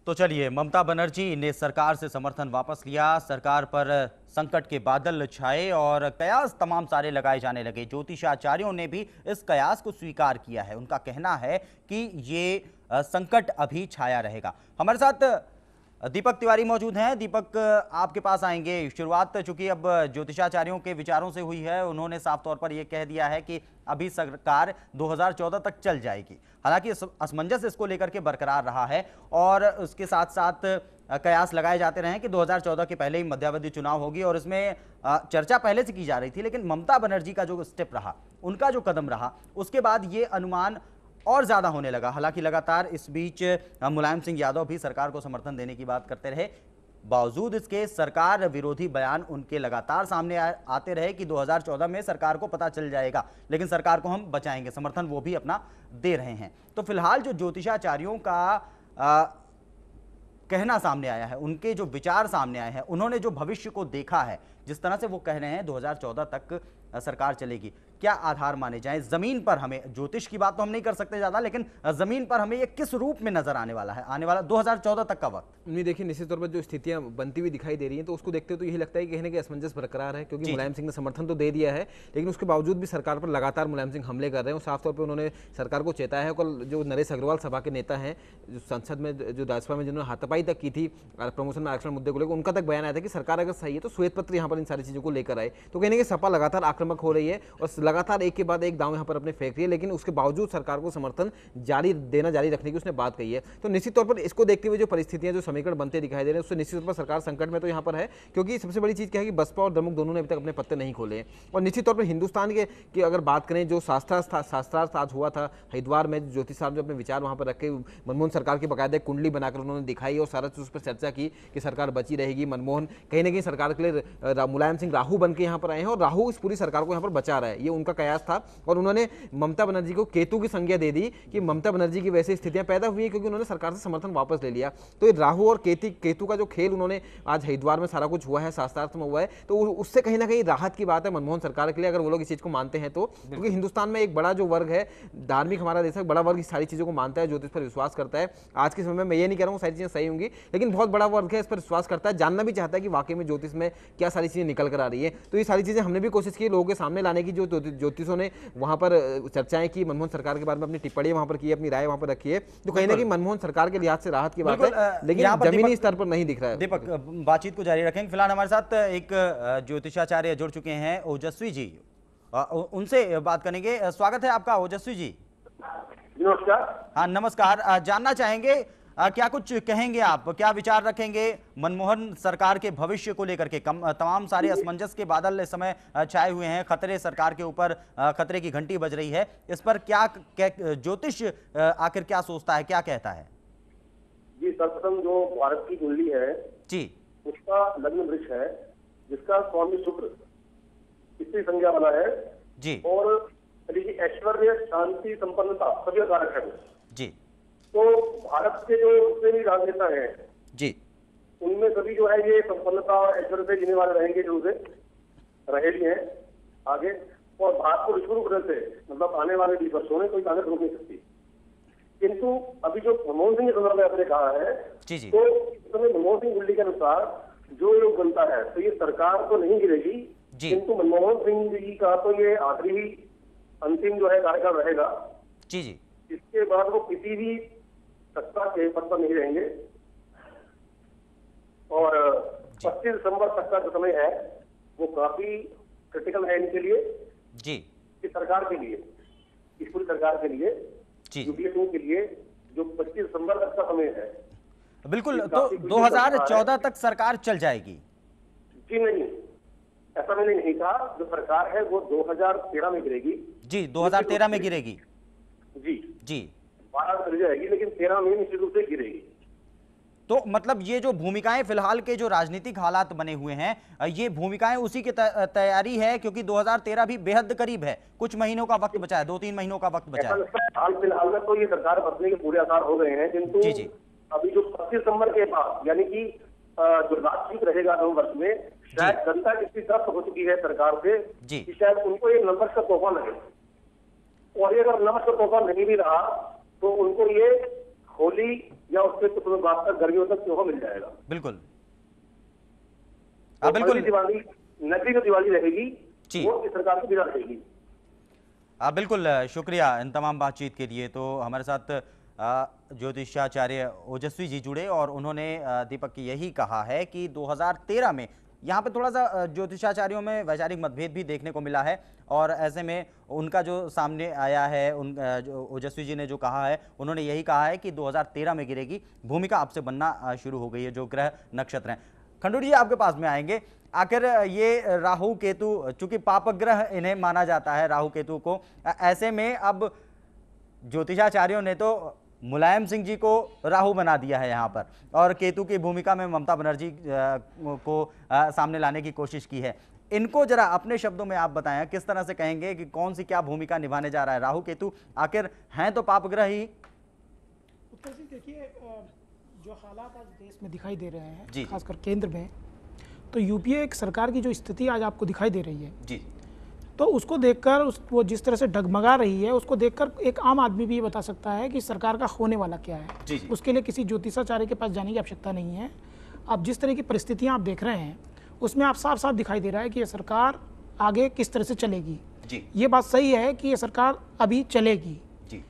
तो चलिए, ममता बनर्जी ने सरकार से समर्थन वापस लिया, सरकार पर संकट के बादल छाए और कयास तमाम सारे लगाए जाने लगे। ज्योतिषाचार्यों ने भी इस कयास को स्वीकार किया है। उनका कहना है कि ये संकट अभी छाया रहेगा। हमारे साथ दीपक तिवारी मौजूद हैं। दीपक, आपके पास आएंगे। शुरुआत चूंकि अब ज्योतिषाचार्यों के विचारों से हुई है, उन्होंने साफ तौर पर यह कह दिया है कि अभी सरकार 2014 तक चल जाएगी। हालांकि असमंजस इसको लेकर के बरकरार रहा है और उसके साथ साथ कयास लगाए जाते रहे कि 2014 के पहले ही मध्यावधि चुनाव होगी और इसमें चर्चा पहले से की जा रही थी। लेकिन ममता बनर्जी का जो स्टेप रहा, उनका जो कदम रहा, उसके बाद ये अनुमान और ज्यादा होने लगा। हालांकि लगातार इस बीच मुलायम सिंह यादव भी सरकार को समर्थन देने की बात करते रहे। बावजूद इसके सरकार विरोधी बयान उनके लगातार सामने आते रहे कि 2014 में सरकार को पता चल जाएगा, लेकिन सरकार को हम बचाएंगे। समर्थन वो भी अपना दे रहे हैं। तो फिलहाल जो ज्योतिषाचार्यों का कहना सामने आया है, उनके जो विचार सामने आए हैं, उन्होंने जो भविष्य को देखा है, जिस तरह से वो कह रहे हैं 2014 तक सरकार चलेगी, क्या आधार माने जाएं? जमीन पर हमें, ज्योतिष की बात तो हम नहीं कर सकते ज्यादा, लेकिन जमीन पर हमें ये किस रूप में नजर आने वाला है, आने वाला 2014 तक का वक्त? नहीं, देखिए, निश्चित तौर पर जो स्थितियां बनती हुई दिखाई दे रही हैं, तो उसको देखते तो यही लगता है कि कहीं ना कहीं असमंजस बरकरार है, क्योंकि मुलायम सिंह ने समर्थन तो दे दिया है, लेकिन उसके बावजूद भी सरकार पर लगातार मुलायम सिंह हमले कर रहे हैं। और साफ तौर पर उन्होंने सरकार को चेताया है। कल जो नरेश अग्रवाल सभा के नेता हैं, जो संसद में, जो राज्यसभा में जिन्होंने हाथापाई तक की थी प्रमोशन में आरक्षण मुद्दे को लेकर, उनका तक बयान आया था कि सरकार अगर सही है तो श्वेत पत्र यहाँ पर इन सारी चीजों को लेकर आए। तो कहीं ना कहीं सपा लगातार आक्रामक हो रही है और लगातार एक के बाद एक दांव यहाँ पर अपने फेंक रही है, लेकिन उसके बावजूद सरकार को समर्थन जारी रखने की उसने बात कही है। तो निश्चित तौर पर इसको देखते हुए जो परिस्थितियां, जो समीकरण बनते दिखाई दे रहे हैं, उससे निश्चित तौर पर सरकार संकट में तो यहाँ पर है। क्योंकि सबसे बड़ी चीज क्या है कि बसपा और द्रमुक दोनों ने अभी तक अपने पत्ते नहीं खोले हैं। और निश्चित तौर पर हिंदुस्तान के की अगर बात करें, जो शास्त्रार्थ आज हुआ था हरिद्वार में, ज्योतिष साहब जो अपने विचार वहां पर रखे, मनमोहन सरकार की बकायदा कुंडली बनाकर उन्होंने दिखाई और सारा उस पर चर्चा की कि सरकार बची रहेगी। मनमोहन कहीं ना कहीं सरकार के लिए मुलायम सिंह राहु बन के यहाँ पर आए हैं और राहु इस पूरी सरकार को यहाँ पर बचा रहा है, ये उनका कयास था। और उन्होंने ममता बनर्जी को केतु की संज्ञा दे दी कि ममता बनर्जी की वैसे स्थितियां पैदा हुई है क्योंकि उन्होंने सरकार से समर्थन वापस ले लिया। तो ये राहु और केतु का जो खेल उन्होंने आज हरिद्वार में सारा कुछ हुआ है, शास्त्रार्थ में हुआ है, तो उससे कहीं ना कहीं राहत की बात है मनमोहन सरकार के लिए, अगर वो लोग इस चीज को मानते हैं तो। क्योंकि हिंदुस्तान में एक बड़ा जो वर्ग है, धार्मिक हमारा देश है, बड़ा वर्ग इस सारी चीजों को मानता है, ज्योतिष पर विश्वास करता है। आज के समय में मैं ये नहीं कह रहा हूँ सारी चीजें सही होंगी, लेकिन बहुत बड़ा वर्ग है इस पर विश्वास करता है, जानना भी चाहता है कि वाकई में ज्योतिष में क्या सारी चीजें निकल कर आ रही है। तो ये सारी चीजें हमने भी कोशिश की लोगों के सामने लाने की, जो ज्योतिषों ने वहां पर चर्चाएं की, मनमोहन सरकार के बारे में अपनी टिप्पणी वहां पर की, अपनी राय वहां पर रखी है। तो कहीं ना कहीं मनमोहन सरकार के लिहाज से राहत की बात है, लेकिन जमीनी स्तर पर नहीं दिख रहा है। दीपक, बातचीत को जारी रखेंगे। फिलहाल हमारे साथ एक ज्योतिषाचार्य जुड़ चुके हैं, ओजस्वी जी, उनसे बात करेंगे। स्वागत है आपका ओजस्वी जी। नमस्कार। हाँ, नमस्कार। जानना चाहेंगे, क्या कुछ कहेंगे आप, क्या विचार रखेंगे मनमोहन सरकार के भविष्य को लेकर के? तमाम सारे असमंजस के बादल इस समय छाए हुए हैं, खतरे सरकार के ऊपर, खतरे की घंटी बज रही है। इस पर क्या ज्योतिष आखिर क्या सोचता है, क्या कहता है? जी, सर्वप्रथम जो भारत की कुंडली है जी, उसका लग्न वृक्ष है, जिसका स्वामी शुक्र स्त्री संज्ञा बना है जी, और ऐश्वर्य, शांति, संपन्नता सभी कारक है जी। तो भारत के जो जितने भी राजनेता हैं जी, उनमें सभी जो है ये संपन्नता और ऐश्वर्य से जीने वाले रहेंगे, जो रहे भी हैं आगे। और भारत को विश्व रूप से, मतलब आने वाले 20 वर्षों में कोई ताकत रोक नहीं सकती। किंतु अभी जो मनमोहन सिंह के संदर्भ में आपने कहा है, जी, जी, तो इस समय मनमोहन सिंह कुंडली के अनुसार जो योग बनता है, तो ये सरकार तो नहीं गिरेगी, किंतु मनमोहन सिंह जी का तो ये आखिरी अंतिम जो है कार्यकाल रहेगा। जी, जी। इसके बाद वो किसी भी सत्ता के पद पर नहीं रहेंगे और 25 दिसंबर तक का जो समय है वो काफी क्रिटिकल है इनके लिए जी, इस सरकार के लिए, इस पूरी सरकार के लिए, यूपीए के लिए, जो 25 दिसंबर तक का समय है। बिल्कुल। तो 2014 तक सरकार चल जाएगी? जी नहीं, ऐसा मैंने नहीं कहा। जो सरकार है वो 2013 में गिरेगी। जी, 2013 में गिरेगी। जी जी, 12 में चली जाएगी, लेकिन 13 में निश्चित रूप से गिरेगी। तो मतलब ये जो भूमिकाएं, फिलहाल के जो राजनीतिक हालात बने हुए हैं, ये भूमिकाएं उसी की तैयारी है, क्योंकि 2013 भी बेहद करीब है, कुछ महीनों का वक्त बचा है, 2-3 महीनों का वक्त बचा है। हाल फिलहाल में तो ये सरकार बचने के पूरे आसार हो गए हैं, किंतु जी, जी, अभी जो 25 दिसंबर के बाद, यानी कि जो बातचीत रहेगा 2 वर्ष में, शायद जनता इतनी त्रस्त हो चुकी है सरकार से कि शायद उनको ये नंबर का तोहफा लगे। और ये अगर नंबर का तोहफा नहीं भी रहा तो उनको ये होली या उससे कुछ बाद तक गर्मियों तक त्योहार मिल जाएगा। बिल्कुल। तो बिल्कुल दिवाली नकली जो दिवाली रहेगी जी। वो इस सरकार को बिना रहेगी। बिल्कुल शुक्रिया इन तमाम बातचीत के लिए। तो हमारे साथ ज्योतिषाचार्य ओजस्वी जी जुड़े और उन्होंने दीपक यही कहा है कि 2013 में यहाँ पे थोड़ा सा ज्योतिषाचार्यों में वैचारिक मतभेद भी देखने को मिला है और ऐसे में उनका जो सामने आया है, जो ओजस्वी जी ने जो कहा है, उन्होंने यही कहा है कि 2013 में गिरेगी भूमिका, अब से बनना शुरू हो गई है जो ग्रह नक्षत्र हैं। खंडूरी जी आपके पास में आएंगे। आखिर ये राहु केतु, चूंकि पापग्रह इन्हें माना जाता है राहु केतु को, ऐसे में अब ज्योतिषाचार्यों ने तो मुलायम सिंह जी को राहु बना दिया है यहाँ पर और केतु की भूमिका में ममता बनर्जी को सामने लाने की कोशिश की है। इनको जरा अपने शब्दों में आप बताएं, किस तरह से कहेंगे कि कौन सी क्या भूमिका निभाने जा रहा है राहु केतु? आखिर हैं तो पापग्रह ही। उत्तर जी देखिए, जो हालात आज देश में दिखाई दे रहे हैं जी, खासकर केंद्र में, तो यूपीए एक सरकार की जो स्थिति आज आपको दिखाई दे रही है जी, तो उसको देखकर वो जिस तरह से डगमगा रही है, उसको देखकर एक आम आदमी भी ये बता सकता है कि सरकार का होने वाला क्या है। जी, जी। उसके लिए किसी ज्योतिषाचार्य के पास जाने की आवश्यकता नहीं है। अब जिस तरह की परिस्थितियां आप देख रहे हैं उसमें आप साफ साफ दिखाई दे रहा है कि ये सरकार आगे किस तरह से चलेगी। जी, ये बात सही है कि ये सरकार अभी चलेगी। जी,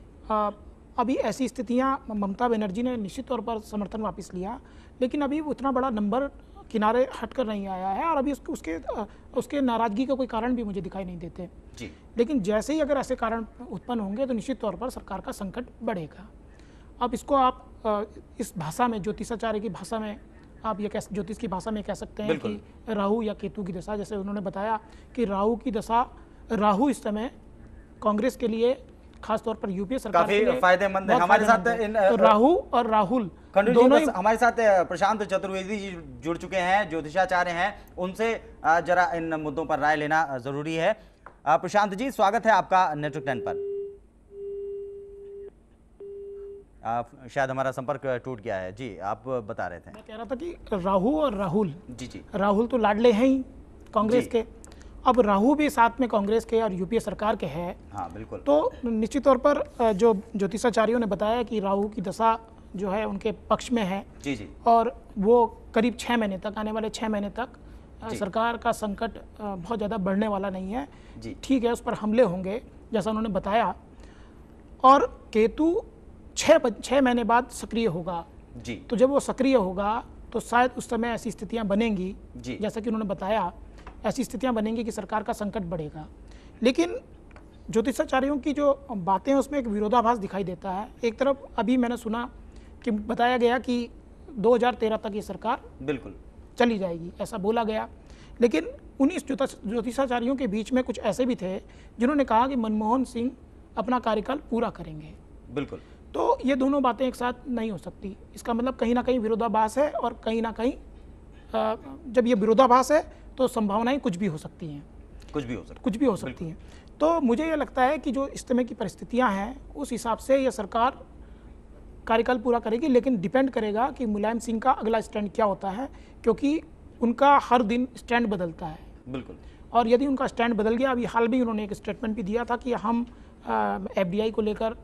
अभी ऐसी स्थितियां, ममता बनर्जी ने निश्चित तौर पर समर्थन वापस लिया, लेकिन अभी उतना बड़ा नंबर किनारे हटकर नहीं आया है और अभी उसके नाराजगी का कोई कारण भी मुझे दिखाई नहीं देते जी। लेकिन जैसे ही अगर ऐसे कारण उत्पन्न होंगे तो निश्चित तौर पर सरकार का संकट बढ़ेगा। अब इसको आप इस भाषा में, ज्योतिषाचार्य की भाषा में, आप ये ज्योतिष की भाषा में कह सकते हैं कि राहु या केतु की दशा, जैसे उन्होंने बताया कि राहु की दशा, राहु इस समय कांग्रेस के लिए, खासतौर पर यूपीए सरकार के लिए फायदेमंद है। हमारे साथ तो राहु और राहुल दोनों ही हमारे साथ प्रशांत चतुर्वेदी जी जुड़ चुके हैं, ज्योतिषाचार्य हैं, उनसे जरा इन मुद्दों पर राय लेना जरूरी है। प्रशांत जी, स्वागत है आपका नेटवर्क 10 पर। शायद हमारा संपर्क टूट गया है। जी, आप बता रहे थे। मैं कह रहा था कि राहु और राहुल, जी जी, राहुल तो लाडले हैं ही कांग्रेस के, अब राहु भी साथ में कांग्रेस के और यूपीए सरकार के हैं। हाँ बिल्कुल। तो निश्चित तौर पर जो ज्योतिषाचार्यों ने बताया कि राहु की दशा जो है उनके पक्ष में है। जी जी। और वो करीब 6 महीने तक, आने वाले 6 महीने तक सरकार का संकट बहुत ज़्यादा बढ़ने वाला नहीं है। ठीक है, उस पर हमले होंगे जैसा उन्होंने बताया, और केतु 6 महीने बाद सक्रिय होगा जी। तो जब वो सक्रिय होगा तो शायद उस समय ऐसी स्थितियां बनेंगी जैसा कि उन्होंने बताया, ऐसी स्थितियां बनेंगी कि सरकार का संकट बढ़ेगा। लेकिन ज्योतिषाचार्यों की जो बातें हैं उसमें एक विरोधाभास दिखाई देता है। एक तरफ अभी मैंने सुना कि बताया गया कि 2013 तक ये सरकार बिल्कुल चली जाएगी, ऐसा बोला गया। लेकिन उन्हीं ज्योतिषाचार्यों के बीच में कुछ ऐसे भी थे जिन्होंने कहा कि मनमोहन सिंह अपना कार्यकाल पूरा करेंगे। बिल्कुल। तो ये दोनों बातें एक साथ नहीं हो सकती। इसका मतलब कहीं ना कहीं विरोधाभास है, और कहीं ना कहीं जब ये विरोधाभास है तो संभावनाएं कुछ भी हो सकती हैं, कुछ भी हो सकती हैं। तो मुझे ये लगता है कि जो इस तरह की परिस्थितियां हैं उस हिसाब से ये सरकार कार्यकाल पूरा करेगी, लेकिन डिपेंड करेगा कि मुलायम सिंह का अगला स्टैंड क्या होता है, क्योंकि उनका हर दिन स्टैंड बदलता है। बिल्कुल। और यदि उनका स्टैंड बदल गया, अभी हाल में उन्होंने एक स्टेटमेंट भी दिया था कि हम FDI को लेकर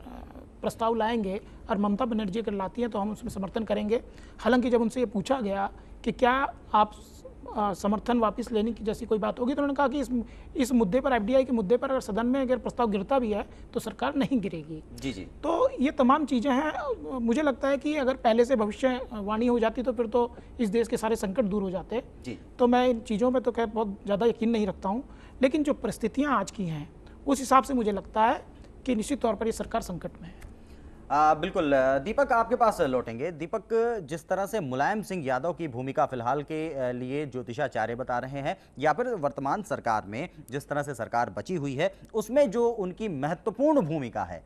प्रस्ताव लाएंगे और ममता बनर्जी अगर लाती हैं तो हम उसमें समर्थन करेंगे। हालांकि जब उनसे ये पूछा गया कि क्या आप समर्थन वापस लेने की जैसी कोई बात होगी, तो उन्होंने कहा कि इस मुद्दे पर, FDI के मुद्दे पर अगर सदन में अगर प्रस्ताव गिरता भी है तो सरकार नहीं गिरेगी। जी जी। तो ये तमाम चीज़ें हैं। मुझे लगता है कि अगर पहले से भविष्यवाणी हो जाती तो फिर तो इस देश के सारे संकट दूर हो जाते जी। तो मैं इन चीज़ों पर तो खैर बहुत ज़्यादा यकीन नहीं रखता हूँ, लेकिन जो परिस्थितियाँ आज की हैं उस हिसाब से मुझे लगता है कि निश्चित तौर पर ये सरकार संकट में है। बिल्कुल। दीपक, आपके पास लौटेंगे। दीपक, जिस तरह से मुलायम सिंह यादव की भूमिका फिलहाल के लिए ज्योतिषाचार्य बता रहे हैं, या फिर वर्तमान सरकार में जिस तरह से सरकार बची हुई है उसमें जो उनकी महत्वपूर्ण भूमिका है,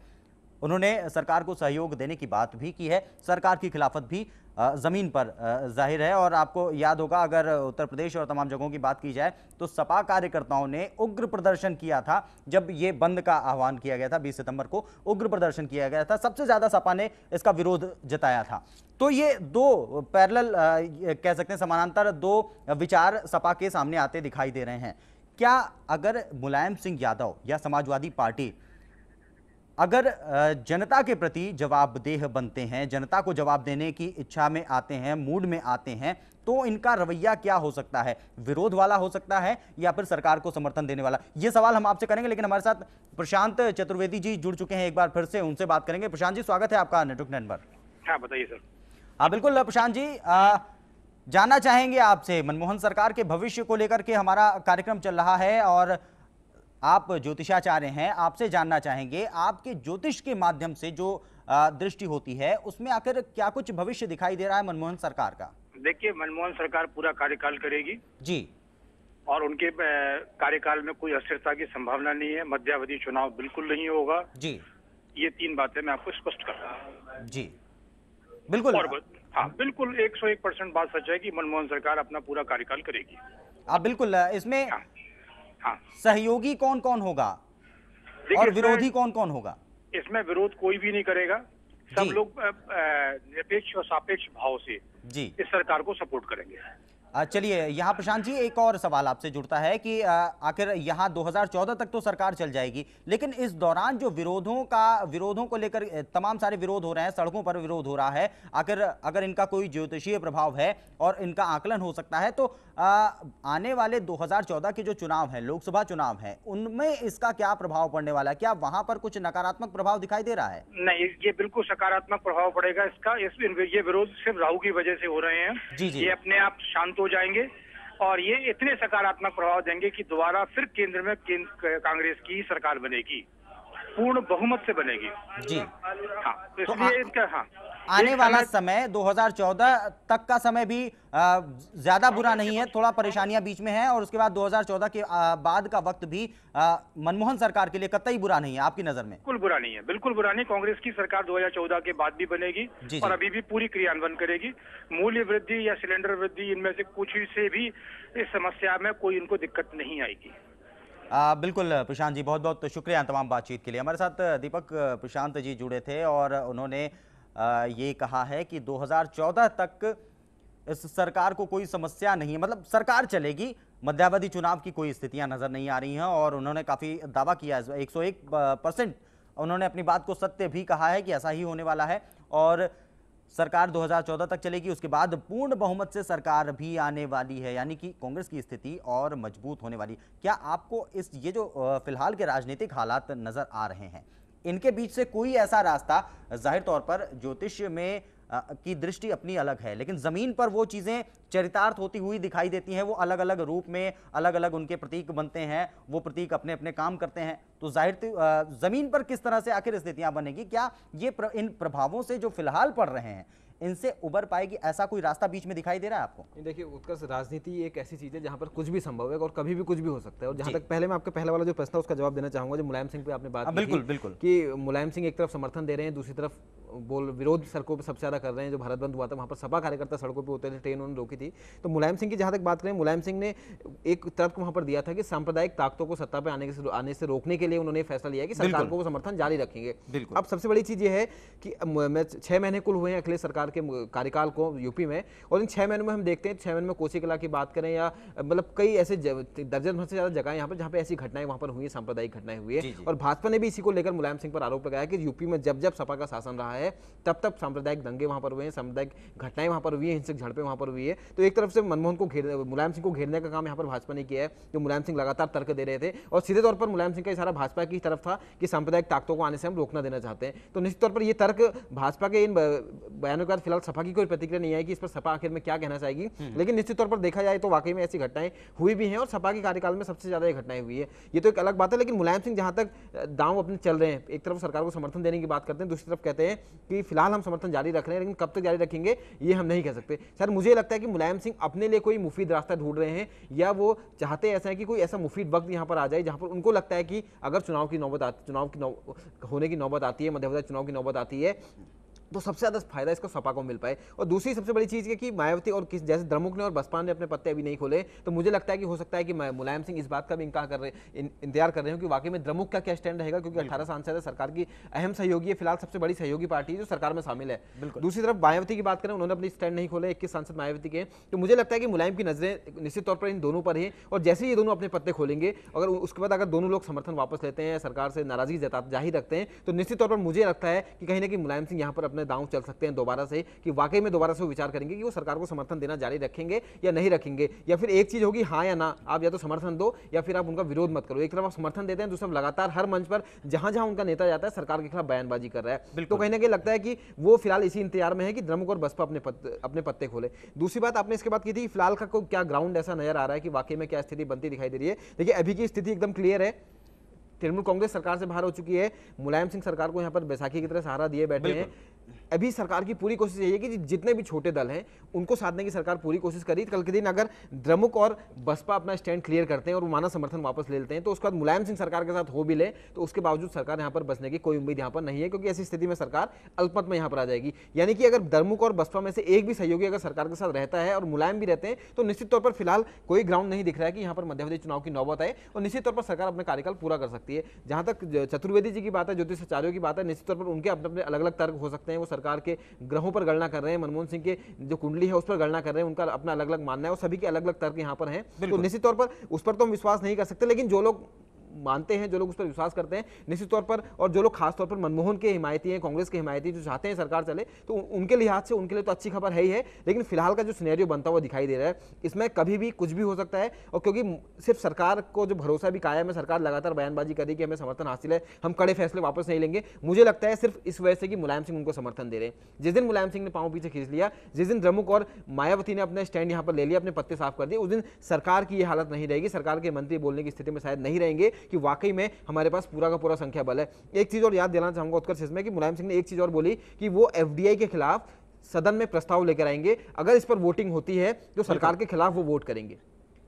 उन्होंने सरकार को सहयोग देने की बात भी की है, सरकार की खिलाफत भी ज़मीन पर जाहिर है। और आपको याद होगा, अगर उत्तर प्रदेश और तमाम जगहों की बात की जाए तो सपा कार्यकर्ताओं ने उग्र प्रदर्शन किया था जब ये बंद का आह्वान किया गया था। 20 सितंबर को उग्र प्रदर्शन किया गया था, सबसे ज़्यादा सपा ने इसका विरोध जताया था। तो ये दो पैरेलल कह सकते हैं, समानांतर दो विचार सपा के सामने आते दिखाई दे रहे हैं। क्या अगर मुलायम सिंह यादव या समाजवादी पार्टी अगर जनता के प्रति जवाबदेह बनते हैं, जनता को जवाब देने की इच्छा में आते हैं, मूड में आते हैं, तो इनका रवैया क्या हो सकता है? विरोध वाला हो सकता है या फिर सरकार को समर्थन देने वाला? ये सवाल हम आपसे करेंगे, लेकिन हमारे साथ प्रशांत चतुर्वेदी जी जुड़ चुके हैं, एक बार फिर से उनसे बात करेंगे। प्रशांत जी, स्वागत है आपका नेटवर्क नेट पर। हाँ, बताइए सर। हाँ बिल्कुल प्रशांत जी, जानना चाहेंगे आपसे, मनमोहन सरकार के भविष्य को लेकर के हमारा कार्यक्रम चल रहा है और आप ज्योतिषाचार्य हैं, आपसे जानना चाहेंगे आपके ज्योतिष के माध्यम से जो दृष्टि होती है उसमें आखिर क्या कुछ भविष्य दिखाई दे रहा है मनमोहन सरकार का? देखिए, मनमोहन सरकार पूरा कार्यकाल करेगी जी, और उनके कार्यकाल में कोई अस्थिरता की संभावना नहीं है। मध्यावधि चुनाव बिल्कुल नहीं होगा जी, ये 3 बातें मैं आपको स्पष्ट कर रहा हूँ जी, बिल्कुल। और हाँ, बिल्कुल 101% बात सच है कि मनमोहन सरकार अपना पूरा कार्यकाल करेगी। आप बिल्कुल इसमें हाँ, हाँ। सहयोगी कौन कौन होगा और विरोधी कौन कौन होगा? इसमें विरोध कोई भी नहीं करेगा। सब जी। लोग निरपेक्ष और सापेक्ष भाव से जी, इस सरकार को सपोर्ट करेंगे। चलिए यहाँ प्रशांत जी एक और सवाल आपसे जुड़ता है कि आखिर यहाँ 2014 तक तो सरकार चल जाएगी, लेकिन इस दौरान जो विरोधों को लेकर तमाम सारे विरोध हो रहे हैं, सड़कों पर विरोध हो रहा है, आखिर अगर इनका कोई ज्योतिषीय प्रभाव है और इनका आकलन हो सकता है तो आने वाले 2014 के जो चुनाव हैं, लोकसभा चुनाव हैं, उनमें इसका क्या प्रभाव पड़ने वाला है? क्या वहां पर कुछ नकारात्मक प्रभाव दिखाई दे रहा है? नहीं, ये बिल्कुल सकारात्मक प्रभाव पड़ेगा इसका। ये विरोध सिर्फ राहु की वजह से हो रहे हैं। जी जी, ये अपने आप शांत हो जाएंगे और ये इतने सकारात्मक प्रभाव देंगे कि दोबारा फिर केंद्र में कांग्रेस की सरकार बनेगी, पूर्ण बहुमत से बनेगी। जी हाँ, तो इसलिए इनका हाँ आने वाला समय 2014 तक का समय भी ज्यादा बुरा नहीं है, थोड़ा परेशानियां बीच में हैं और उसके बाद 2014 के बाद का वक्त भी मनमोहन सरकार के लिए कतई बुरा नहीं है आपकी नजर में? बिल्कुल बुरा नहीं है, बिल्कुल बुरा नहीं। कांग्रेस की सरकार 2014 के बाद भी बनेगी जी, और जी। अभी भी पूरी क्रियान्वयन करेगी। मूल्य वृद्धि या सिलेंडर वृद्धि, इनमें से कुछ से भी इस समस्या में कोई इनको दिक्कत नहीं आएगी। बिल्कुल प्रशांत जी, बहुत बहुत शुक्रिया तमाम बातचीत के लिए। हमारे साथ दीपक प्रशांत जी जुड़े थे और उन्होंने ये कहा है कि 2014 तक इस सरकार को कोई समस्या नहीं है, मतलब सरकार चलेगी, मध्यावधि चुनाव की कोई स्थितियां नजर नहीं आ रही हैं और उन्होंने काफी दावा किया है, 101% उन्होंने अपनी बात को सत्य भी कहा है कि ऐसा ही होने वाला है और सरकार 2014 तक चलेगी, उसके बाद पूर्ण बहुमत से सरकार भी आने वाली है, यानी कि कांग्रेस की स्थिति और मजबूत होने वाली। क्या आपको ये जो फिलहाल के राजनीतिक हालात नजर आ रहे हैं, इनके बीच से कोई ऐसा रास्ता, जाहिर तौर पर ज्योतिष में की दृष्टि अपनी अलग है, लेकिन जमीन पर वो चीजें चरितार्थ होती हुई दिखाई देती हैं, वो अलग अलग रूप में अलग अलग उनके प्रतीक बनते हैं, वो प्रतीक अपने अपने काम करते हैं, तो जाहिर जमीन पर किस तरह से आखिर स्थितियां बनेगी? क्या ये इन प्रभावों से जो फिलहाल पड़ रहे हैं इनसे उबर पाएगी? ऐसा कोई रास्ता बीच में दिखाई दे रहा है आपको? देखिए उत्कर्ष, राजनीति एक ऐसी चीज़ है जहाँ पर कुछ भी संभव है और कभी भी कुछ भी हो सकता है। और जहाँ तक पहले मैं आपका पहला वाला जो प्रश्न है उसका जवाब देना चाहूंगा, जो मुलायम सिंह पे आपने बात की बिल्कुल थी, बिल्कुल, कि मुलायम सिंह एक तरफ समर्थन दे रहे हैं, दूसरी तरफ विरोध सड़कों पर सबसे ज्यादा कर रहे हैं। जो भारत बंद हुआ था वहाँ पर सपा कार्यकर्ता सड़कों पर उतरे थे, ट्रेन उन्होंने रोकी थी। तो मुलायम सिंह की जहाँ तक बात करें, मुलायम सिंह ने एक तर्क वहाँ पर दिया था कि सांप्रदायिक ताकतों को सत्ता पर आने से रोकने के लिए उन्होंने फैसला लिया कि सरकार को वो समर्थन जारी रखेंगे। अब सबसे बड़ी चीज ये है कि 6 महीने कुल हुए हैं अखिलेश सरकार के कार्यकाल को यूपी में, और इन 6 महीनों में हम देखते हैं, 6 महीने में कोसी कला की बात करें या मतलब कई ऐसे दर्जन भर से ज्यादा जगह यहाँ पर जहाँ पे ऐसी घटनाएं वहाँ पर हुई, सांप्रदायिक घटनाएं हुई है। और भाजपा ने भी इसी को लेकर मुलायम सिंह पर आरोप लगाया कि यूपी में जब जब सपा का शासन रहा है तब तब सांप्रदायिक दंगे वहाँ पर हुए हैं, सांप्रदायिक घटनाएं वहाँ पर हुई है, हिंसक झड़पें वहाँ पर हुई है। तो एक तरफ से मुलायम सिंह को घेरने का काम यहाँ पर भाजपा ने किया है, जो मुलायम सिंह लगातार तर्क दे रहे थे और सीधे तौर पर मुलायम सिंह का इशारा भाजपा की तरफ था कि सांप्रदायिक ताकतों को आने से हम रोकना देना चाहते हैं। तो निश्चित तौर पर यह तर्क भाजपा के इन बयानों के बाद फिलहाल सपा की कोई प्रतिक्रिया नहीं आई कि इस पर सपा आखिर में क्या कहना चाहेगी, लेकिन निश्चित तौर पर देखा जाए तो वाकई में ऐसी घटनाएं हुई भी हैं और सपा के कार्यकाल में सबसे ज्यादा ये घटनाएं हुई है, ये तो एक अलग बात है। लेकिन मुलायम सिंह जहां तक दांव अपने चल रहे हैं, एक तरफ सरकार को समर्थन देने की बात करते हैं, दूसरी तरफ कहते हैं कि फिलहाल हम समर्थन जारी रख रहे हैं, लेकिन कब तक जारी रखेंगे ये हम नहीं कह सकते। सर मुझे लगता है कि मुलायम सिंह अपने लिए कोई मुफीद रास्ता ढूंढ रहे हैं, या वो चाहते ऐसा है कि कोई ऐसा मुफीद वक्त यहाँ पर आ जाए जहां पर उनको लगता है कि अगर होने की नौबत आती है, मध्य प्रदेश चुनाव की नौबत आती है, तो सबसे ज़्यादा फायदा इसको सपा को मिल पाए। और दूसरी सबसे बड़ी चीज़ है कि मायावती और किस जैसे द्रमुक ने और बसपा ने अपने पत्ते अभी नहीं खोले, तो मुझे लगता है कि हो सकता है कि मुलायम सिंह इस बात का भी इंतजार कर रहे हो कि वाकई में द्रमुक का क्या स्टैंड रहेगा, क्योंकि 18 सांसद है, सरकार की अहम सहयोगी है, फिलहाल सबसे बड़ी सहयोगी पार्टी है जो सरकार में शामिल है। दूसरी तरफ मायावती की बात करें, उन्होंने अपनी स्टैंड नहीं खोले, 21 सांसद मायावती के, तो मुझे लगता है कि मुलायम की नजरें निश्चित तौर पर इन दोनों पर है। और जैसे ही ये दोनों अपने पत्ते खोलेंगे, अगर उसके बाद अगर दोनों लोग समर्थन वापस लेते हैं, सरकार से नाराजगी जाहिर रखते हैं, तो निश्चित तौर पर मुझे लगता है कि कहीं ना कहीं मुलायम सिंह यहाँ पर अपने दांव चल सकते हैं दोबारा से, कि वाकई में दोबारा से वो विचार करेंगे कि वो सरकार को समर्थन देना जारी रखेंगे या नहीं रखेंगे, या फिर एक चीज होगी हाँ या ना, आप या तो समर्थन दो या फिर आप उनका विरोध मत करो। एक तरफ आप समर्थन देते हैं, दूसरा लगातार हर मंच पर जहां जहां उनका नेता जाता है सरकार के खिलाफ बयानबाजी कर रहा है। तो कहीं ना कहीं लगता है कि वो फिलहाल इसी इंतजार में है कि द्रमुक और बसपा अपने पत्ते खोले। दूसरी बात आपने इसके बाद की थी, फिलहाल का क्या ग्राउंड ऐसा नजर आ रहा है कि वाकई में क्या स्थिति बनती दिखाई दे रही है। देखिए अभी की स्थिति एकदम क्लियर है, तृणमूल कांग्रेस सरकार से बाहर हो चुकी है, मुलायम सिंह सरकार को यहाँ पर बैसाखी की तरह सहारा दिए बैठे हैं। अभी सरकार की पूरी कोशिश यही है कि जितने भी छोटे दल हैं उनको साधने की सरकार पूरी कोशिश करी। कल के दिन अगर द्रमुक और बसपा अपना स्टैंड क्लियर करते हैं और माना समर्थन वापस ले लेते हैं, तो उसके बाद मुलायम सिंह सरकार के साथ हो भी ले, तो उसके बावजूद सरकार यहाँ पर बचने की कोई उम्मीद यहाँ पर नहीं है, क्योंकि ऐसी स्थिति में सरकार अल्पमत में यहाँ पर आ जाएगी। यानी कि अगर द्रमुक और बसपा में से एक भी सहयोगी अगर सरकार के साथ रहता है और मुलायम भी रहते हैं, तो निश्चित तौर पर फिलहाल कोई ग्राउंड नहीं दिख रहा है कि यहाँ पर मध्यावधि चुनाव की नौबत आए और निश्चित तौर पर सरकार अपने कार्यकाल पूरा कर सकती है। जहां तक चतुर्वेदी जी की बात है, ज्योतिषाचार्यों की बात है, निश्चित तौर पर उनके अपने अपने अलग अलग तर्क हो सकते हैं। वो सरकार के ग्रहों पर गणना कर रहे हैं, मनमोहन सिंह के जो कुंडली है उस पर गणना कर रहे हैं, उनका अपना अलग अलग मानना है और सभी के अलग अलग तर्क यहाँ पर हैं। तो निश्चित तौर पर उस पर तो हम विश्वास नहीं कर सकते, लेकिन जो लोग मानते हैं, जो लोग उस पर विश्वास करते हैं निश्चित तौर पर, और जो लोग खास तौर पर मनमोहन के हिमायती हैं, कांग्रेस के हिमायती जो चाहते हैं सरकार चले, तो उनके लिहाज से उनके लिए तो अच्छी खबर है ही है। लेकिन फिलहाल का जो सिनेरियो बनता हुआ दिखाई दे रहा है, इसमें कभी भी कुछ भी हो सकता है। और क्योंकि सिर्फ सरकार को जो भरोसा भी कायम है, सरकार लगातार बयानबाजी कर रही है कि हमें समर्थन हासिल है, हम कड़े फैसले वापस नहीं लेंगे, मुझे लगता है सिर्फ इस वजह से कि मुलायम सिंह उनको समर्थन दे रहे हैं। जिस दिन मुलायम सिंह ने पांव पीछे खींच लिया, जिस दिन द्रमुक और मायावती ने अपने स्टैंड यहाँ पर ले लिया, अपने पत्ते साफ कर दिए, उस दिन सरकार की ये हालत नहीं रहेगी, सरकार के मंत्री बोलने की स्थिति में शायद नहीं रहेंगे कि वाकई में हमारे पास पूरा का पूरा संख्या बल है। एक चीज और याद दिलाना चाहूंगा उत्कर्ष इसमें कि मुलायम सिंह ने एक चीज और बोली कि वो एफडीआई के खिलाफ सदन में प्रस्ताव लेकर आएंगे, अगर इस पर वोटिंग होती है तो सरकार के खिलाफ वो वोट करेंगे।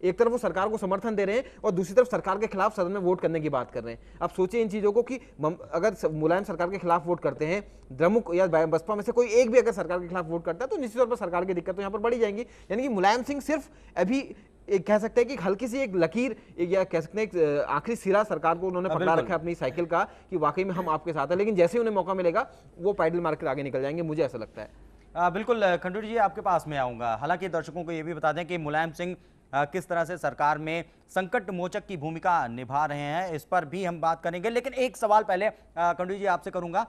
एक तरफ वो सरकार को समर्थन दे रहे हैं और दूसरी तरफ सरकार के खिलाफ सदन में वोट करने की बात कर रहे हैं। अब सोचिए इन चीजों को कि अगर मुलायम सरकार के खिलाफ वोट करते हैं, द्रमुक या बसपा में से कोई एक भी अगर सरकार के खिलाफ वोट करता है, तो निश्चित तौर पर सरकार की दिक्कत तो यहाँ पर बढ़ी जाएंगी। यानी कि मुलायम सिंह सिर्फ अभी एक कह सकते हैं कि हल्की सी एक लकीर या कह सकते हैं एक आखिरी सिरा सरकार को उन्होंने पकड़ा रखा है अपनी साइकिल का कि वाकई में हम आपके साथ हैं, लेकिन जैसे ही उन्हें मौका मिलेगा वो पैडल मार कर आगे निकल जाएंगे, मुझे ऐसा लगता है। बिल्कुल खंडूरी जी, आपके पास में आऊंगा। हालांकि दर्शकों को ये भी बता दें कि मुलायम सिंह किस तरह से सरकार में संकट मोचक की भूमिका निभा रहे हैं, इस पर भी हम बात करेंगे। लेकिन एक सवाल पहले खंडूरी जी आपसे करूंगा।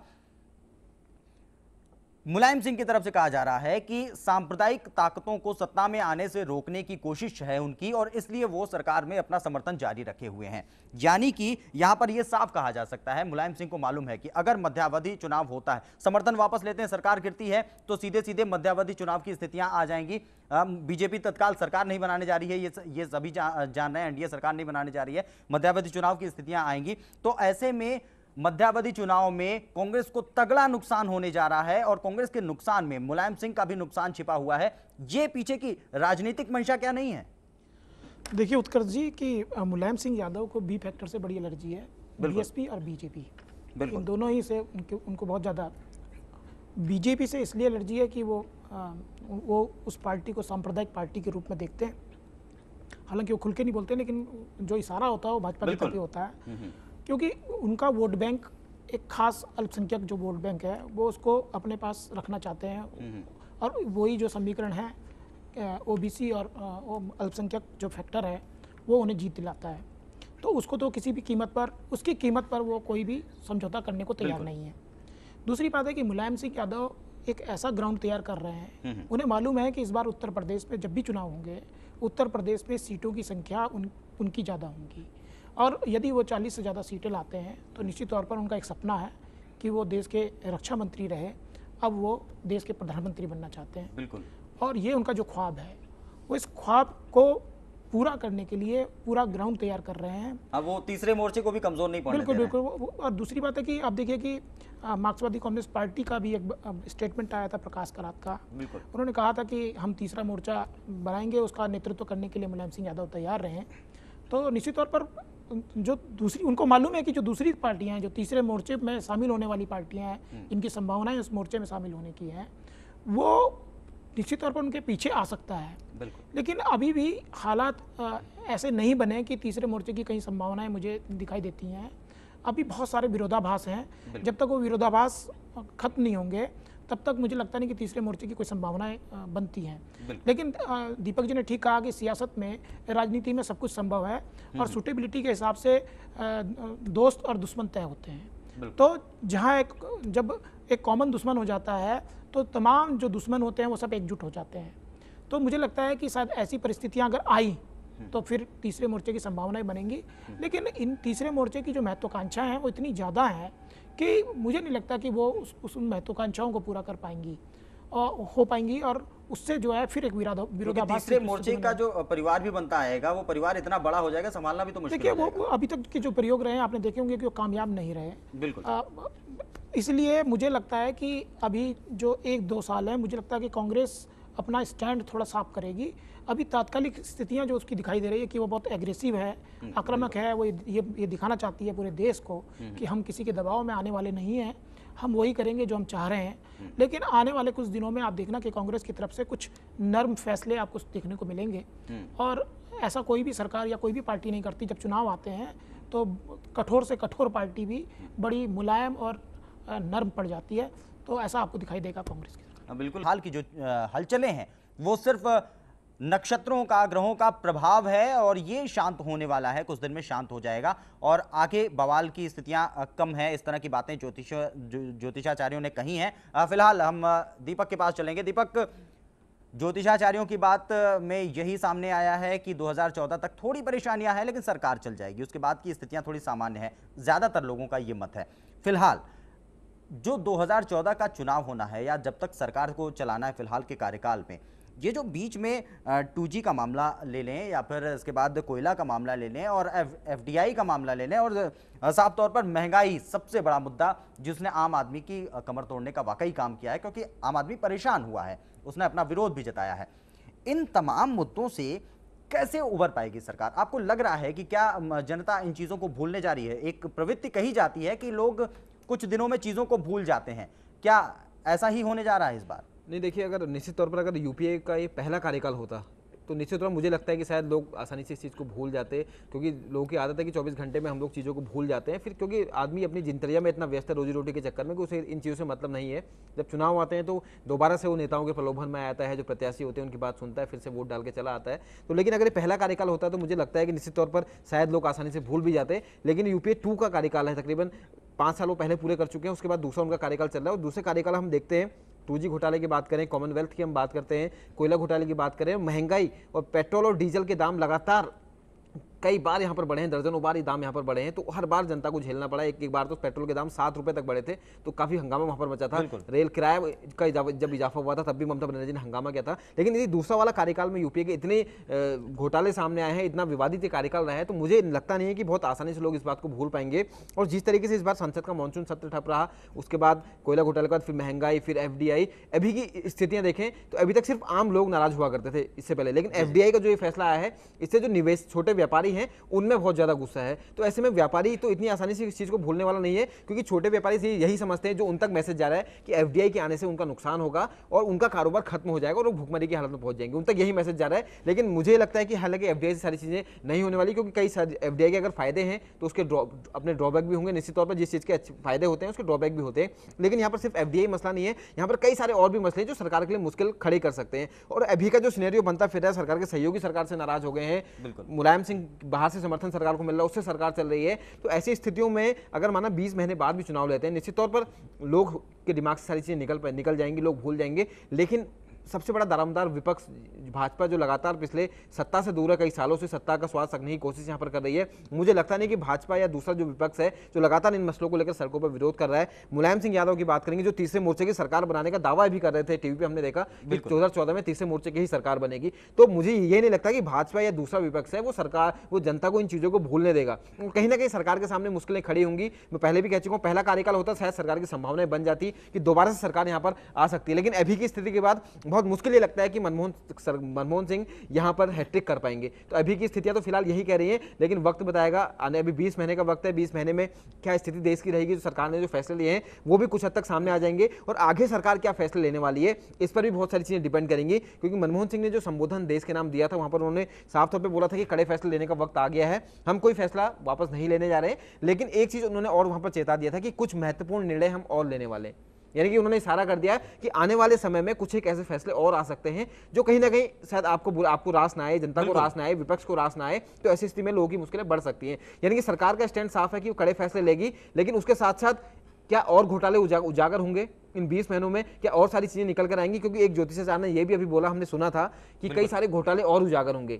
मुलायम सिंह की तरफ से कहा जा रहा है कि सांप्रदायिक ताकतों को सत्ता में आने से रोकने की कोशिश है उनकी, और इसलिए वो सरकार में अपना समर्थन जारी रखे हुए हैं। यानी कि यहां पर यह साफ कहा जा सकता है, मुलायम सिंह को मालूम है कि अगर मध्यावधि चुनाव होता है, समर्थन वापस लेते हैं, सरकार गिरती है, तो सीधे सीधे मध्यावधि चुनाव की स्थितियां आ जाएंगी। बीजेपी तत्काल सरकार नहीं बनाने जा रही है, ये सभी जान रहे हैं, एनडीए सरकार नहीं बनाने जा रही है, मध्यावधि चुनाव की स्थितियां आएंगी। तो ऐसे में मध्यावधि चुनाव में कांग्रेस को तगड़ा नुकसान होने जा रहा है, और कांग्रेस के नुकसान में मुलायम सिंह का भी नुकसान छिपा हुआ है। ये पीछे की राजनीतिक मंशा क्या नहीं है? देखिए उत्कर्ष जी कि मुलायम सिंह यादव को बी फैक्टर से बड़ी एलर्जी है, बीएसपी और बीजेपी, इन दोनों ही से उनको बहुत ज़्यादा। बीजेपी से इसलिए एलर्जी है कि वो उस पार्टी को सांप्रदायिक पार्टी के रूप में देखते हैं। हालांकि वो खुल के नहीं बोलते, लेकिन जो इशारा होता है वो भाजपा के प्रति होता है, क्योंकि उनका वोट बैंक एक खास अल्पसंख्यक जो वोट बैंक है वो उसको अपने पास रखना चाहते हैं, और वही जो समीकरण है ओबीसी और अल्पसंख्यक जो फैक्टर है वो उन्हें जीत दिलाता है। तो उसको तो किसी भी कीमत पर, उसकी कीमत पर वो कोई भी समझौता करने को तैयार नहीं है। दूसरी बात है कि मुलायम सिंह यादव एक ऐसा ग्राउंड तैयार कर रहे हैं, उन्हें मालूम है कि इस बार उत्तर प्रदेश में जब भी चुनाव होंगे, उत्तर प्रदेश में सीटों की संख्या उनकी ज़्यादा होंगी, और यदि वो 40 से ज़्यादा सीटें लाते हैं तो निश्चित तौर पर उनका एक सपना है कि वो देश के रक्षा मंत्री रहे, अब वो देश के प्रधानमंत्री बनना चाहते हैं। बिल्कुल। और ये उनका जो ख्वाब है, वो इस ख्वाब को पूरा करने के लिए पूरा ग्राउंड तैयार कर रहे हैं। अब वो तीसरे मोर्चे को भी कमजोर नहीं पड़ने दे रहे हैं। बिल्कुल। और दूसरी बात है कि आप देखिए कि मार्क्सवादी कम्युनिस्ट पार्टी का भी एक स्टेटमेंट आया था प्रकाश करात का। उन्होंने कहा था कि हम तीसरा मोर्चा बनाएंगे, उसका नेतृत्व करने के लिए मुलायम सिंह यादव तैयार रहे हैं। तो निश्चित तौर पर जो दूसरी, उनको मालूम है कि जो दूसरी पार्टियां हैं, जो तीसरे मोर्चे में शामिल होने वाली पार्टियां हैं, इनकी संभावनाएं उस मोर्चे में शामिल होने की हैं, वो निश्चित तौर पर उनके पीछे आ सकता है। लेकिन अभी भी हालात ऐसे नहीं बने कि तीसरे मोर्चे की कई संभावनाएं मुझे दिखाई देती हैं। अभी बहुत सारे विरोधाभास हैं, जब तक वो विरोधाभास खत्म नहीं होंगे तब तक मुझे लगता नहीं कि तीसरे मोर्चे की कोई संभावनाएं बनती हैं। लेकिन दीपक जी ने ठीक कहा कि सियासत में, राजनीति में सब कुछ संभव है और सूटेबिलिटी के हिसाब से दोस्त और दुश्मन तय होते हैं। तो जहाँ जब एक कॉमन दुश्मन हो जाता है तो तमाम जो दुश्मन होते हैं वो सब एकजुट हो जाते हैं। तो मुझे लगता है कि शायद ऐसी परिस्थितियाँ अगर आई तो फिर तीसरे मोर्चे की संभावनाएं बनेंगी। लेकिन इन तीसरे मोर्चे की जो महत्वाकांक्षाएं हैं वो इतनी ज़्यादा हैं कि मुझे नहीं लगता कि वो उस महत्वाकांक्षाओं को पूरा कर पाएंगी और हो पाएंगी, और उससे जो है फिर एक विरोधाभास। तीसरे मोर्चे का जो परिवार भी बनता आएगा, वो परिवार इतना बड़ा हो जाएगा, संभालना भी तो मुश्किल देखिए, हो जाएगा। वो अभी तक के जो प्रयोग रहे हैं आपने देखे होंगे कि वो कामयाब नहीं रहे। बिल्कुल। इसलिए मुझे लगता है कि अभी जो 1-2 साल है, मुझे लगता है कि कांग्रेस अपना स्टैंड थोड़ा साफ करेगी। अभी तात्कालिक स्थितियां जो उसकी दिखाई दे रही है कि वो बहुत एग्रेसिव है, आक्रामक है, वो ये दिखाना चाहती है पूरे देश को कि हम किसी के दबाव में आने वाले नहीं हैं, हम वही करेंगे जो हम चाह रहे हैं। लेकिन आने वाले कुछ दिनों में आप देखना कि कांग्रेस की तरफ से कुछ नर्म फैसले आपको देखने को मिलेंगे, और ऐसा कोई भी सरकार या कोई भी पार्टी नहीं करती। जब चुनाव आते हैं तो कठोर से कठोर पार्टी भी बड़ी मुलायम और नर्म पड़ जाती है। तो ऐसा आपको दिखाई देगा कांग्रेस की। बिल्कुल। हाल की जो हलचलें हैं वो सिर्फ नक्षत्रों का, ग्रहों का प्रभाव है और ये शांत होने वाला है, कुछ दिन में शांत हो जाएगा और आगे बवाल की स्थितियां कम है। इस तरह की बातें ज्योतिषाचार्यों ने कही हैं। फिलहाल हम दीपक के पास चलेंगे। दीपक, ज्योतिषाचार्यों की बात में यही सामने आया है कि 2014 तक थोड़ी परेशानियां हैं लेकिन सरकार चल जाएगी, उसके बाद की स्थितियां थोड़ी सामान्य है, ज्यादातर लोगों का ये मत है। फिलहाल जो 2014 का चुनाव होना है या जब तक सरकार को चलाना है फिलहाल के कार्यकाल में, ये जो बीच में 2G का मामला ले लें या फिर इसके बाद कोयला का मामला ले लें और FDI का मामला ले लें, और साफ तौर पर महंगाई सबसे बड़ा मुद्दा जिसने आम आदमी की कमर तोड़ने का वाकई काम किया है, क्योंकि आम आदमी परेशान हुआ है, उसने अपना विरोध भी जताया है। इन तमाम मुद्दों से कैसे उबर पाएगी सरकार? आपको लग रहा है कि क्या जनता इन चीज़ों को भूलने जा रही है? एक प्रवृत्ति कही जाती है कि लोग कुछ दिनों में चीज़ों को भूल जाते हैं, क्या ऐसा ही होने जा रहा है इस बार? नहीं, देखिए, अगर निश्चित तौर पर अगर यूपीए का ये पहला कार्यकाल होता तो निश्चित तौर पर मुझे लगता है कि शायद लोग आसानी से इस चीज़ को भूल जाते, क्योंकि लोगों की आदत है कि 24 घंटे में हम लोग चीज़ों को भूल जाते हैं। फिर क्योंकि आदमी अपनी दिनचर्या में इतना व्यस्त है रोजी रोटी के चक्कर में कि उसे इन चीज़ों से मतलब नहीं है। जब चुनाव आते हैं तो दोबारा से वो नेताओं के प्रलोभन में आता है, जो प्रत्याशी होते हैं उनकी बात सुनता है, फिर से वोट डाल के चला आता है। तो लेकिन अगर पहला कार्यकाल होता है तो मुझे लगता है कि निश्चित तौर पर शायद लोग आसानी से भूल भी जाते। लेकिन यूपीए 2 का कार्यकाल है, तकरीबन 5 साल वो पहले पूरे कर चुके हैं, उसके बाद दूसरा उनका कार्यकाल चल रहा है। और दूसरे कार्यकाल हम देखते हैं 2G घोटाले की बात करें, कॉमनवेल्थ की हम बात करते हैं, कोयला घोटाले की बात करें, महंगाई और पेट्रोल और डीजल के दाम लगातार कई बार यहाँ पर बढ़े हैं, दर्जनों बार ये दाम यहाँ पर बढ़े हैं, तो हर बार जनता को झेलना पड़ा। एक बार तो पेट्रोल के दाम 7 रुपए तक बढ़े थे, तो काफी हंगामा वहां पर मचा था। रेल किराया का जब इजाफा हुआ था तब भी ममता बनर्जी ने हंगामा किया था। लेकिन यदि दूसरा वाला कार्यकाल में यूपीए के इतने घोटाले सामने आए हैं, इतना विवादित कार्यकाल रहा है, तो मुझे लगता नहीं है कि बहुत आसानी से लोग इस बात को भूल पाएंगे। और जिस तरीके से इस बार संसद का मानसून सत्र ठप रहा, उसके बाद कोयला घोटाले के बाद फिर महंगाई, फिर FDI, अभी की स्थितियां देखें तो अभी तक सिर्फ आम लोग नाराज हुआ करते थे इससे पहले, लेकिन FDI का जो ये फैसला आया है, इससे जो निवेश छोटे व्यापारी हैं उनमें बहुत ज्यादा गुस्सा है। तो ऐसे में व्यापारी तो इतनी आसानी से इस चीज को भूलने वाला नहीं है, क्योंकि छोटे व्यापारी से यही समझते हैं, जो उन तक मैसेज जा रहा है कि FDI के आने से उनका नुकसान होगा और उनका कारोबार खत्म हो जाएगा और वो भूखमरी की हालत में पहुंच जाएंगे, उन तक यही मैसेज जा रहा है। लेकिन मुझे लगता है कि हालांकि FDI से सारी चीजें नहीं होने वाली, क्योंकि कई FDI के अगर फायदे हैं तो उसके अपने ड्रॉबैक भी होंगे। निश्चित तौर पर जिस चीज के अच्छे फायदे होते हैं उसके ड्रॉबैक भी होते हैं, लेकिन यहाँ पर सिर्फ FDI मसला नहीं है, यहाँ पर कई सारे और भी मसले हैं जो सरकार के लिए मुश्किल खड़े कर सकते हैं। और अभी का जो सिनेरियो बनता फिर रहा है, सरकार के सहयोगी सरकार से नाराज हो गए हैं, मुलायम सिंह बाहर से समर्थन सरकार को मिल रहा है, उससे सरकार चल रही है। तो ऐसी स्थितियों में अगर माना 20 महीने बाद भी चुनाव लेते हैं, निश्चित तौर पर लोग के दिमाग से सारी चीजें निकल जाएंगी, लोग भूल जाएंगे। लेकिन सबसे बड़ा दारोमदार विपक्ष भाजपा, जो लगातार पिछले सत्ता से दूर है, कई सालों से सत्ता का स्वाद सकने की कोशिश यहाँ पर कर रही है। मुझे लगता नहीं कि भाजपा या दूसरा जो विपक्ष है जो लगातार इन मसलों को लेकर सड़कों पर विरोध कर रहा है। मुलायम सिंह यादव की बात करेंगे, जो तीसरे मोर्चे की सरकार बनाने का दावा भी कर रहे थे, टीवी पे हमने देखा कि 2014 में तीसरे मोर्चे की ही सरकार बनेगी। तो मुझे ये नहीं लगता कि भाजपा या दूसरा विपक्ष है वो जनता को इन चीजों को भूलने देगा। कहीं ना कहीं सरकार के सामने मुश्किलें खड़ी होंगी। मैं पहले भी कह चुका हूँ, पहला कार्यकाल होता शायद सरकार की संभावनाएं बन जाती कि दोबारा से सरकार यहाँ पर आ सकती है, लेकिन अभी की स्थिति के बाद बहुत मुश्किल ये लगता है कि मनमोहन सिंह यहाँ पर हैट्रिक कर पाएंगे। तो अभी की स्थितियां तो फिलहाल यही कह रही हैं, लेकिन वक्त बताएगा। आने अभी 20 महीने का वक्त है, 20 महीने में क्या स्थिति देश की रहेगी, जो सरकार ने जो फैसले लिए हैं वो भी कुछ हद तक सामने आ जाएंगे, और आगे सरकार क्या फैसले लेने वाली है इस पर भी बहुत सारी चीजें डिपेंड करेंगी। क्योंकि मनमोहन सिंह ने जो संबोधन देश के नाम दिया था, वहां पर उन्होंने साफ तौर पर बोला था कि कड़े फैसले लेने का वक्त आ गया है, हम कोई फैसला वापस नहीं लेने जा रहे हैं। लेकिन एक चीज उन्होंने और वहां पर चेता दिया था कि कुछ महत्वपूर्ण निर्णय हम और लेने वाले हैं। यानी कि उन्होंने इशारा कर दिया कि आने वाले समय में कुछ एक ऐसे फैसले और आ सकते हैं जो कहीं ना कहीं शायद आपको रास ना आए, जनता को रास ना आए, विपक्ष को रास ना आए। तो ऐसी स्थिति में लोगों की मुश्किलें बढ़ सकती हैं। यानी कि सरकार का स्टैंड साफ है कि वो कड़े फैसले लेगी, लेकिन उसके साथ साथ क्या और घोटाले उजागर होंगे इन 20 महीनों में, क्या और सारी चीजें निकल कर आएंगी? क्योंकि एक ज्योतिषाचार्य ने यह भी अभी बोला, हमने सुना था कि कई सारे घोटाले और उजागर होंगे।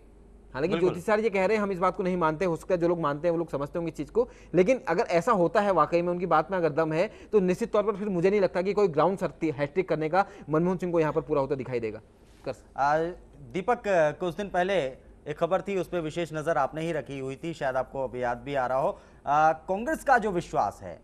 हालांकि ज्योतिषाचार्य ये कह रहे हैं हम इस बात को नहीं मानते, हो सकता है जो लोग मानते हैं वो लोग समझते होंगे इस चीज को, लेकिन अगर ऐसा होता है वाकई में, उनकी बात में अगर दम है, तो निश्चित तौर पर फिर मुझे नहीं लगता कि कोई ग्राउंड हैट्रिक करने का मनमोहन सिंह को यहाँ पर पूरा होता दिखाई देगा। दीपक, कुछ दिन पहले एक खबर थी, उस पर विशेष नजर आपने ही रखी हुई थी, शायद आपको अभी याद भी आ रहा हो। कांग्रेस का जो विश्वास है,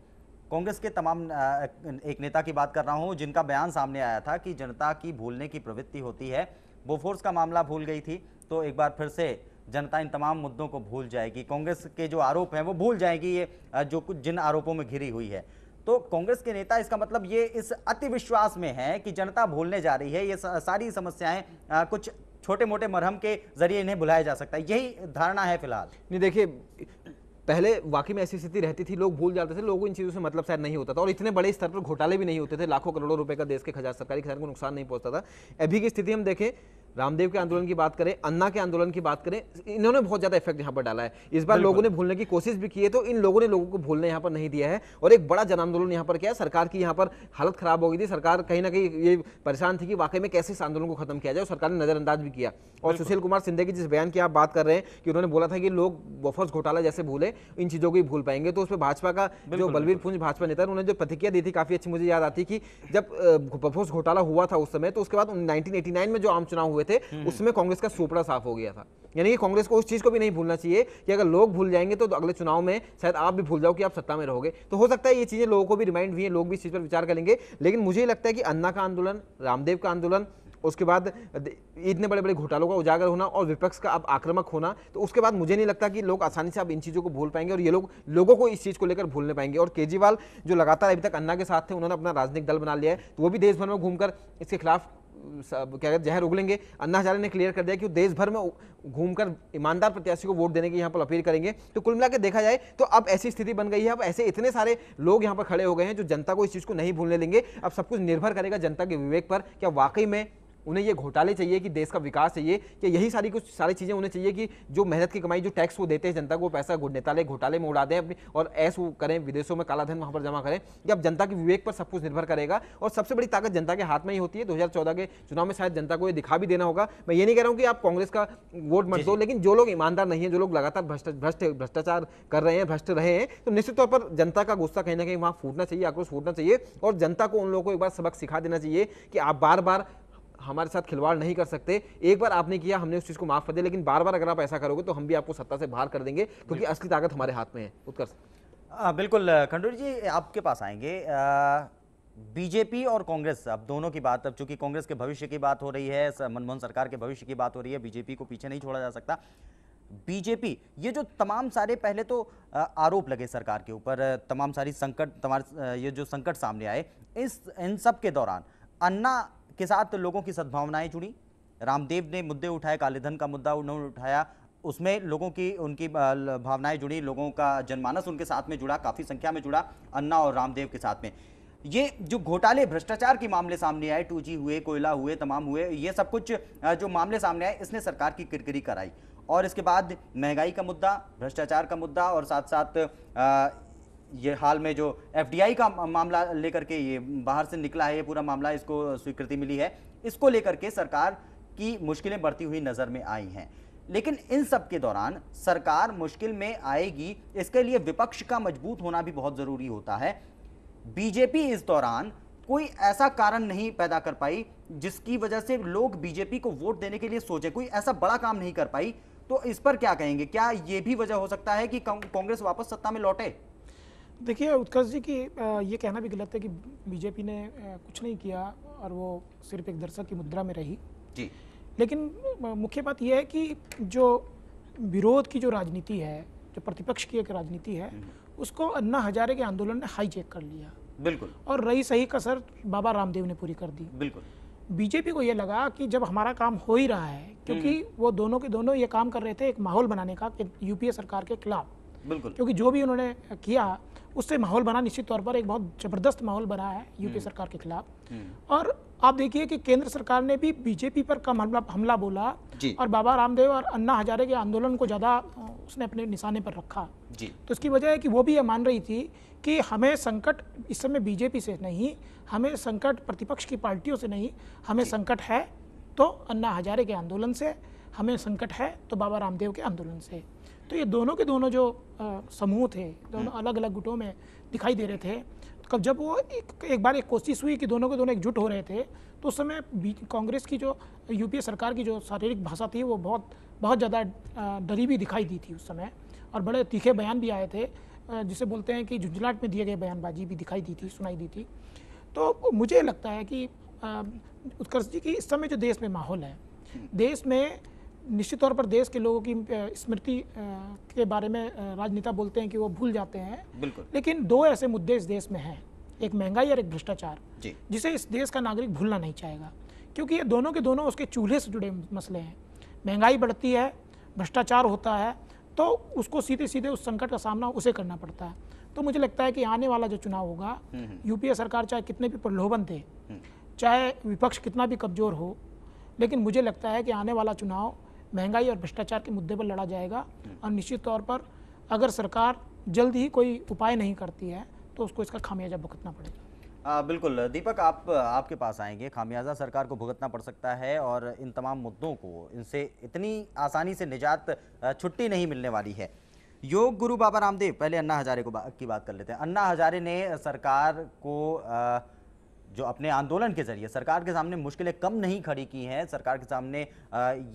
कांग्रेस के तमाम एक नेता की बात कर रहा हूं, जिनका बयान सामने आया था कि जनता की भूलने की प्रवृत्ति होती है। बोफोर्स का मामला भूल गई थी, तो एक बार फिर से जनता इन तमाम मुद्दों को भूल जाएगी, कांग्रेस के जो आरोप हैं वो भूल जाएगी, ये जो कुछ जिन आरोपों में घिरी हुई है। तो कांग्रेस के नेता, इसका मतलब ये इस अति विश्वास में है कि जनता भूलने जा रही है, ये सारी समस्याएं कुछ छोटे मोटे मरहम के जरिए इन्हें भुलाया जा सकता है, यही धारणा है फिलहाल? नहीं, देखिए, पहले वाकई में ऐसी स्थिति रहती थी, लोग भूल जाते थे, लोगों को इन चीज़ों से मतलब शायद नहीं होता था, और इतने बड़े स्तर पर घोटाले भी नहीं होते थे, लाखों करोड़ों रुपए का देश के सरकारी खजाने को नुकसान नहीं पहुंचता था। अभी की स्थिति हम देखें, रामदेव के आंदोलन की बात करें, अन्ना के आंदोलन की बात करें, इन्होंने बहुत ज्यादा इफेक्ट यहाँ पर डाला है। इस बार लोगों ने भूलने की कोशिश भी की है, तो इन लोगों ने लोगों को भूलने यहाँ पर नहीं दिया है। और एक बड़ा जन आंदोलन यहाँ पर क्या है, सरकार की यहाँ पर हालत खराब हो गई थी, सरकार कहीं ना कहीं ये परेशान थी कि वाकई में कैसे इस आंदोलन को खत्म किया जाए, और सरकार ने नजरअंदाज भी किया। और सुशील कुमार शिंदे की जिस बयान की आप बात कर रहे हैं कि उन्होंने बोला था कि लोग बोफोर्स घोटाला जैसे भूले, इन चीजों को ही भूल पाएंगे, तो उस पर भाजपा का जो बलवीर पुंज भाजपा नेता, उन्होंने जो प्रतिक्रिया दी थी काफी अच्छी मुझे याद आती कि जब बोफोर्स घोटाला हुआ था उस समय, तो उसके बाद 1989 में जो आम चुनाव हुए थे उसमें कांग्रेस का सुपड़ा साफ हो गया था। यानी कि कांग्रेस को उस चीज को भी नहीं भूलना चाहिए कि अगर लोग भूल जाएंगे तो अगले चुनाव में शायद आप भी भूल जाओ कि आप सत्ता में रहोगे। तो हो सकता है ये चीजें लोगों को भी रिमाइंड हुई है, लोग भी इस चीज पर विचार करेंगे। लेकिन मुझे लगता है कि अन्ना का आंदोलन, रामदेव का आंदोलन, उसके बाद इतने बड़े बड़े घोटालों का उजागर होना और विपक्ष का अब आक्रामक होना, तो उसके बाद मुझे नहीं लगता कि लोग आसानी से अब इन चीज़ों को भूल पाएंगे, और ये लोगों को इस चीज़ को लेकर भूलने पाएंगे। और केजरीवाल जो लगातार अभी तक अन्ना के साथ थे, उन्होंने अपना राजनीतिक दल बना लिया है, तो वो भी देश भर में घूमकर इसके खिलाफ क्या कहते जहर उगलेंगे। अन्ना हजारे ने क्लियर कर दिया कि वो देश भर में घूमकर ईमानदार प्रत्याशी को वोट देने की यहाँ पर अपील करेंगे। तो कुल मिलाकर देखा जाए तो अब ऐसी स्थिति बन गई है, अब ऐसे इतने सारे लोग यहाँ पर खड़े हो गए हैं जो जनता को इस चीज़ को नहीं भूलने देंगे। अब सब कुछ निर्भर करेगा जनता के विवेक पर, क्या वाकई में उन्हें ये घोटाले चाहिए कि देश का विकास चाहिए, कि यही सारी चीज़ें उन्हें चाहिए कि जो मेहनत की कमाई, जो टैक्स वो देते हैं जनता को, वो पैसा नेताले घोटाले में उड़ा दें अपनी, और ऐस वो करें, विदेशों में काला धन वहाँ पर जमा करें। कि अब जनता के विवेक पर सब कुछ निर्भर करेगा, और सबसे बड़ी ताकत जनता के हाथ में ही होती है। 2014 के चुनाव में शायद जनता को ये दिखा भी देना होगा। मैं ये नहीं कह रहा हूँ कि आप कांग्रेस का वोट मत दो, लेकिन जो लोग ईमानदार नहीं है, जो लोग लगातार भ्रष्टाचार कर रहे हैं, भ्रष्ट रहे हैं, तो निश्चित तौर पर जनता का गुस्सा कहीं ना कहीं वहाँ फूटना चाहिए, आक्रोश फूटना चाहिए। और जनता को उन लोगों को एक बार सबक सिखा देना चाहिए कि आप बार बार हमारे साथ खिलवाड़ नहीं कर सकते। एक बार आपने किया, हमने उस चीज को माफ कर दिया, लेकिन बार बार अगर आप ऐसा करोगे तो हम भी आपको सत्ता से बाहर कर देंगे, क्योंकि असली ताकत हमारे हाथ में है। उत्कर्ष, बिल्कुल खंडूरी जी, आपके पास आएंगे। बीजेपी और कांग्रेस, अब दोनों की बात, अब चूंकि कांग्रेस के भविष्य की बात हो रही है, मनमोहन सरकार के भविष्य की बात हो रही है, बीजेपी को पीछे नहीं छोड़ा जा सकता। बीजेपी, ये जो तमाम सारे पहले तो आरोप लगे सरकार के ऊपर, तमाम सारी ये जो संकट सामने आए, इन सब के दौरान अन्ना के साथ लोगों की सद्भावनाएं जुड़ी, रामदेव ने मुद्दे उठाए, काले धन का मुद्दा उन्होंने उठाया, उसमें लोगों की उनकी भावनाएं जुड़ी, लोगों का जनमानस उनके साथ में जुड़ा, काफ़ी संख्या में जुड़ा अन्ना और रामदेव के साथ में। ये जो घोटाले, भ्रष्टाचार के मामले सामने आए, 2G हुए, कोयला हुए, तमाम हुए, ये सब कुछ जो मामले सामने आए, इसने सरकार की किरकिरी कराई। और इसके बाद महंगाई का मुद्दा, भ्रष्टाचार का मुद्दा, और साथ साथ ये हाल में जो FDI का मामला लेकर के ये बाहर से निकला है, ये पूरा मामला, इसको स्वीकृति मिली है, इसको लेकर के सरकार की मुश्किलें बढ़ती हुई नजर में आई हैं। लेकिन इन सब के दौरान सरकार मुश्किल में आएगी, इसके लिए विपक्ष का मजबूत होना भी बहुत जरूरी होता है। बीजेपी इस दौरान कोई ऐसा कारण नहीं पैदा कर पाई जिसकी वजह से लोग बीजेपी को वोट देने के लिए सोचे, कोई ऐसा बड़ा काम नहीं कर पाई। तो इस पर क्या कहेंगे, क्या ये भी वजह हो सकता है कि कांग्रेस वापस सत्ता में लौटे? देखिए उत्कर्ष जी की ये कहना भी गलत है कि बीजेपी ने कुछ नहीं किया और वो सिर्फ एक दर्शक की मुद्रा में रही। जी। लेकिन मुख्य बात यह है कि जो विरोध की जो राजनीति है, जो प्रतिपक्ष की एक राजनीति है, उसको अन्ना हजारे के आंदोलन ने हाईजैक कर लिया। बिल्कुल। और रही सही कसर बाबा रामदेव ने पूरी कर दी। बिल्कुल। बीजेपी को ये लगा कि जब हमारा काम हो ही रहा है, क्योंकि वो दोनों के दोनों ये काम कर रहे थे एक माहौल बनाने का यूपीए सरकार के खिलाफ, बिल्कुल। क्योंकि जो भी उन्होंने किया उससे माहौल बना, निश्चित तौर पर एक बहुत जबरदस्त माहौल बना है यूपीए सरकार के खिलाफ। और आप देखिए कि केंद्र सरकार ने भी बीजेपी पर कम हमला बोला और बाबा रामदेव और अन्ना हजारे के आंदोलन को ज़्यादा उसने अपने निशाने पर रखा। जी। तो इसकी वजह है कि वो भी ये मान रही थी कि हमें संकट इस समय बीजेपी से नहीं, हमें संकट प्रतिपक्ष की पार्टियों से नहीं, हमें संकट है तो अन्ना हजारे के आंदोलन से, हमें संकट है तो बाबा रामदेव के आंदोलन से। तो ये दोनों के दोनों जो समूह थे, दोनों अलग अलग गुटों में दिखाई दे रहे थे। तो जब वो एक बार एक कोशिश हुई कि दोनों के दोनों एकजुट हो रहे थे, तो उस समय कांग्रेस की जो यूपीए सरकार की जो शारीरिक भाषा थी वो बहुत ज़्यादा डरी भी दिखाई दी थी उस समय, और बड़े तीखे बयान भी आए थे, जिसे बोलते हैं कि झुंझलाहट में दिए गए बयानबाजी भी दिखाई दी थी, सुनाई दी थी। तो मुझे लगता है कि उत्कर्ष जी की इस समय जो देश में माहौल है, देश में निश्चित तौर पर देश के लोगों की स्मृति के बारे में राजनेता बोलते हैं कि वो भूल जाते हैं। बिल्कुल। लेकिन दो ऐसे मुद्दे इस देश में हैं, एक महंगाई और एक भ्रष्टाचार, जिसे इस देश का नागरिक भूलना नहीं चाहेगा, क्योंकि ये दोनों के दोनों उसके चूल्हे से जुड़े मसले हैं। महंगाई बढ़ती है, भ्रष्टाचार होता है, तो उसको सीधे सीधे उस संकट का सामना उसे करना पड़ता है। तो मुझे लगता है कि आने वाला जो चुनाव होगा, यूपीए सरकार चाहे कितने भी प्रलोभन थे, चाहे विपक्ष कितना भी कमजोर हो, लेकिन मुझे लगता है कि आने वाला चुनाव महंगाई और भ्रष्टाचार के मुद्दे पर लड़ा जाएगा। और निश्चित तौर पर अगर सरकार जल्द ही कोई उपाय नहीं करती है तो उसको इसका खामियाजा भुगतना पड़ेगा। बिल्कुल दीपक, आपके पास आएंगे। खामियाजा सरकार को भुगतना पड़ सकता है और इन तमाम मुद्दों को, इनसे इतनी आसानी से निजात छुट्टी नहीं मिलने वाली है। योग गुरु बाबा रामदेव, पहले अन्ना हजारे की बात कर लेते हैं। अन्ना हजारे ने सरकार को जो अपने आंदोलन के जरिए सरकार के सामने मुश्किलें कम नहीं खड़ी की हैं। सरकार के सामने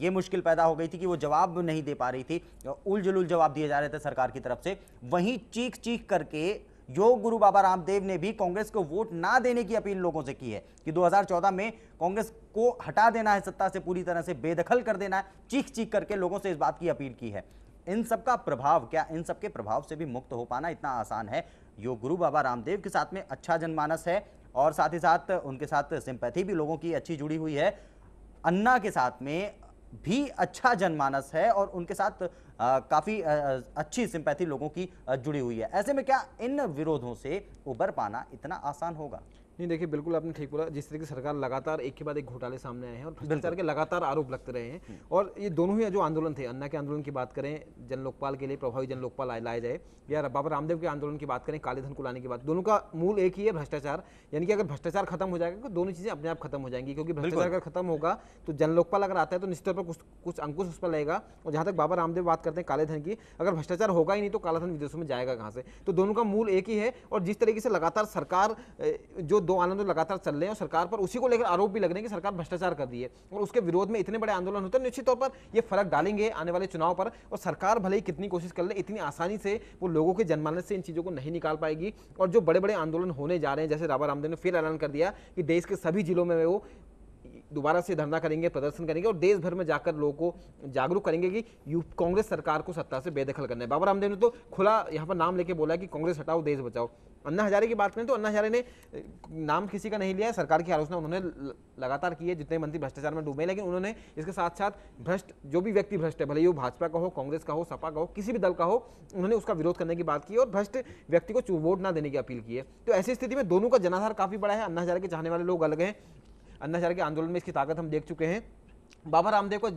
ये मुश्किल पैदा हो गई थी कि वो जवाब नहीं दे पा रही थी, उल जुलूल जवाब दिए जा रहे थे सरकार की तरफ से। वहीं चीख चीख करके योग गुरु बाबा रामदेव ने भी कांग्रेस को वोट ना देने की अपील लोगों से की है कि 2014 में कांग्रेस को हटा देना है, सत्ता से पूरी तरह से बेदखल कर देना है। चीख चीख करके लोगों से इस बात की अपील की है। इन सब का प्रभाव, क्या इन सब के प्रभाव से भी मुक्त हो पाना इतना आसान है? योग गुरु बाबा रामदेव के साथ में अच्छा जनमानस है और साथ ही साथ उनके साथ सिंपैथी भी लोगों की अच्छी जुड़ी हुई है। अन्ना के साथ में भी अच्छा जनमानस है और उनके साथ काफ़ी अच्छी सिंपैथी लोगों की जुड़ी हुई है। ऐसे में क्या इन विरोधों से उबर पाना इतना आसान होगा? नहीं, देखिए बिल्कुल आपने ठीक बोला। जिस तरीके से सरकार लगातार एक के बाद एक घोटाले सामने आए हैं और भ्रष्टाचार के लगातार आरोप लगते रहे हैं, और ये दोनों ही जो आंदोलन थे, अन्ना के आंदोलन की बात करें, जन लोकपाल के लिए प्रभावी जन लोकपाल लाया जाए, या बाबा रामदेव के आंदोलन की बात करें, काले धन को लाने की बात, दोनों का मूल एक ही है, भ्रष्टाचार। यानी कि अगर भ्रष्टाचार खत्म हो जाएगा तो दोनों चीजें अपने आप खत्म हो जाएंगी, क्योंकि भ्रष्टाचार अगर खत्म होगा तो जन लोकपाल अगर आता है तो निश्चित तौर पर कुछ अंकुश उस पर लगेगा। और जहां तक बाबा रामदेव बात करते हैं काले धन की, अगर भ्रष्टाचार होगा ही नहीं तो काला धन विदेशों में जाएगा कहां से? तो दोनों का मूल एक ही है। और जिस तरीके से लगातार सरकार, जो दो आंदोलन लगातार चल रहे हैं और सरकार पर उसी को लेकर आरोप भी लग रहे हैं कि सरकार भ्रष्टाचार कर रही है, और उसके विरोध में इतने बड़े आंदोलन होते हैं, निश्चित तौर पर ये फर्क डालेंगे आने वाले चुनाव पर। और सरकार भले ही कितनी कोशिश कर ले, इतनी आसानी से वो लोगों के जनमानस से इन चीजों को नहीं निकाल पाएगी। और जो बड़े बड़े आंदोलन होने जा रहे हैं, जैसे बाबा रामदेव ने फिर ऐलान कर दिया कि देश के सभी जिलों में वो दोबारा से धरना करेंगे, प्रदर्शन करेंगे और देश भर में जाकर लोगों को जागरूक करेंगे कि कांग्रेस सरकार को सत्ता से बेदखल करना है। बाबा रामदेव ने तो खुला यहाँ पर नाम लेके बोला कि कांग्रेस हटाओ, देश बचाओ। अन्ना हजारे की बात करें तो अन्ना हजारे ने नाम किसी का नहीं लिया है, सरकार की आलोचना उन्होंने लगातार की है, जितने मंत्री भ्रष्टाचार में डूबे, लेकिन उन्होंने इसके साथ साथ भ्रष्ट, जो भी व्यक्ति भ्रष्ट है, भले ही वो भाजपा का हो, कांग्रेस का हो, सपा का हो, किसी भी दल का हो, उन्होंने उसका विरोध करने की बात की और भ्रष्ट व्यक्ति को वोट ना देने की अपील की है। तो ऐसी स्थिति में दोनों का जनाधार काफी बड़ा है। अन्ना हजारे के चाहने वाले लोग अलग हैं, अन्ना हजारे के आंदोलन में इसकी ताकत हम देख चुके हैं। बाबा रामदेव को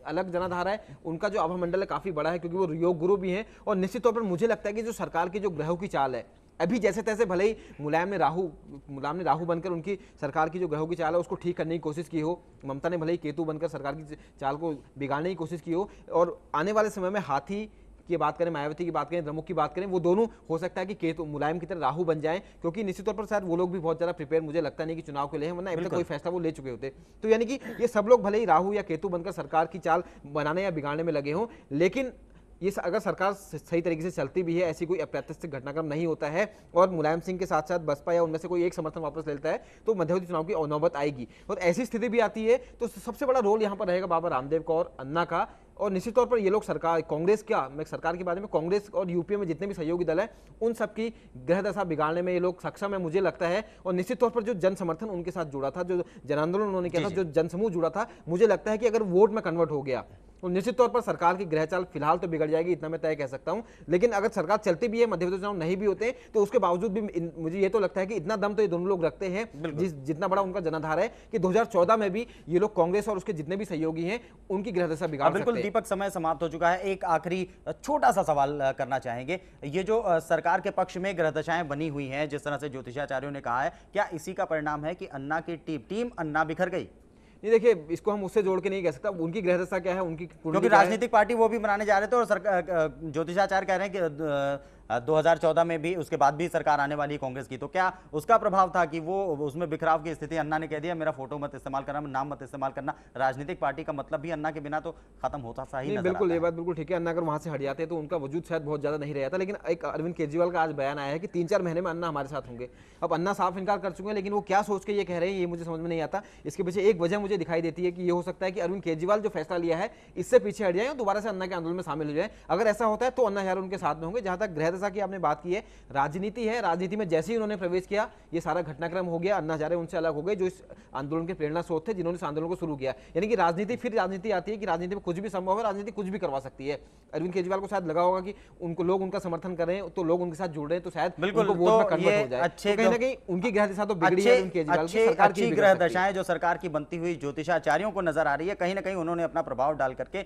अलग जनाधार है, उनका जो आभा मंडल है काफी बड़ा है, क्योंकि वो योग गुरु भी हैं। और निश्चित तौर पर मुझे लगता है कि जो सरकार की जो ग्रहों की चाल है, अभी जैसे तैसे भले ही मुलायम ने राहु बनकर उनकी सरकार की जो ग्रहों की चाल है उसको ठीक करने की कोशिश की हो, ममता ने भले ही केतु बनकर सरकार की चाल को बिगाड़ने की कोशिश की हो, और आने वाले समय में हाथी की बात करें, मायावती की बात करें, द्रमुक की बात करें, वो दोनों हो सकता है कि केतु मुलायम की तरह राहु बन जाएं, क्योंकि निश्चित तौर पर शायद वो लोग भी बहुत ज्यादा प्रिपेयर मुझे लगता नहीं कि चुनाव के लिए हैं, वरना अभी तक कोई फैसला वो ले चुके होते। तो यानी कि ये सब लोग भले ही राहु या केतु बनकर सरकार की चाल बनाने या बिगाड़ने में लगे हों, लेकिन ये अगर सरकार सही तरीके से चलती भी है, ऐसी कोई अप्रत्याशित घटनाक्रम नहीं होता है और मुलायम सिंह के साथ साथ बसपा या उनमें से कोई एक समर्थन वापस लेता है, तो मध्यावधि चुनाव की नौबत आएगी। और ऐसी स्थिति भी आती है तो सबसे बड़ा रोल यहाँ पर रहेगा बाबा रामदेव का और अन्ना का। और निश्चित तौर पर ये लोग सरकार, कांग्रेस क्या, मैं सरकार के बारे में, कांग्रेस और यूपीए में जितने भी सहयोगी दल हैं उन सबकी ग्रह दशा बिगाड़ने में ये लोग सक्षम है, मुझे लगता है। और निश्चित तौर पर जो जन समर्थन उनके साथ जुड़ा था, जो जन आंदोलन उन्होंने किया था, जो जनसमूह जुड़ा था, मुझे लगता है कि अगर वोट में कन्वर्ट हो गया तो निश्चित तौर पर सरकार की ग्रह चाल फिलहाल तो बिगड़ जाएगी, इतना मैं तय कह सकता हूं। लेकिन अगर सरकार चलती भी है, मध्यप्रदेश चुनाव नहीं भी होते तो उसके बावजूद भी मुझे ये तो लगता है कि इतना दम तो ये दोनों लोग रखते हैं, जितना बड़ा उनका जनाधार है, कि 2014 में भी ये लोग कांग्रेस और उसके जितने भी सहयोगी हैं उनकी ग्रह दशा बिगाड़ सकते हैं। बिल्कुल दीपक, समय समाप्त हो चुका है। एक आखिरी छोटा सा सवाल करना चाहेंगे, ये जो सरकार के पक्ष में ग्रह दशाएं बनी हुई हैं, जिस तरह से ज्योतिषाचार्यों ने कहा है, क्या इसी का परिणाम है कि अन्ना की टीम अन्ना बिखर गई? नहीं, देखिए, इसको हम उससे जोड़ के नहीं कह सकता उनकी ग्रह दशा क्या है, उनकी क्योंकि राजनीतिक पार्टी वो भी बनाने जा रहे थे और ज्योतिषाचार्य कह रहे हैं कि 2014 में भी, उसके बाद भी सरकार आने वाली है कांग्रेस की, तो क्या उसका प्रभाव था कि वो उसमें बिखराव की स्थिति? अन्ना ने कह दिया मेरा फोटो मत इस्तेमाल करना, नाम मत इस्तेमाल करना। राजनीतिक पार्टी का मतलब भी अन्ना के बिना तो खत्म होता सा ही नजर बिल्कुल, आता ये है। बात बिल्कुल ठीक है। अन्ना अगर वहां से हट जाते तो उनका वजूद शायद बहुत ज्यादा नहीं रहता। लेकिन एक अरविंद केजरीवाल का आज बयान आया है कि 3-4 महीने में अन्ना हमारे साथ होंगे। अब अन्ना साफ इनकार कर चुके हैं, लेकिन वो क्या सोच के ये कह रहे हैं ये मुझे समझ में नहीं आता। इसके पीछे एक वजह मुझे दिखाई देती है कि ये हो सकता है कि अरविंद केजरीवाल जो फैसला लिया है इससे पीछे हट जाए और दोबारा से अन्ना के आंदोलन में शामिल हो जाए। अगर ऐसा होता है तो अन्ना यार उनके साथ में होंगे। जहां तक ग्रह दशा की आपने बात की है, राजनीति है, राजनीति में जैसे ही उन्होंने प्रवेश किया ये सारा घटनाक्रम हो गया। अन्ना हजारे उनसे अलग हो गए जो इस आंदोलन के प्रेरणा स्रोत थे, जिन्होंने इस आंदोलन को शुरू किया। यानी कि राजनीति, फिर राजनीति आती है कि राजनीति में कुछ भी संभव है, राजनीति कुछ भी करवा सकती है। अरविंद केजरीवाल को शायद लगा होगा कि उनको लोग उनका समर्थन कर रहे हैं, तो लोग उनके साथ जुड़ रहे हैं, तो शायद बिल्कुल उनको वोट में कन्वर्ट हो जाए। अच्छे, तो कहीं ना कहीं उनकी ग्रह दशा तो बिगड़ी है अरविंद केजरीवाल की, सरकार की अच्छी ग्रह दशाएं जो सरकार की बनती हुई ज्योतिषाचार्यों को नजर आ रही है, कहीं ना कहीं उन्होंने अपना प्रभाव डाल करके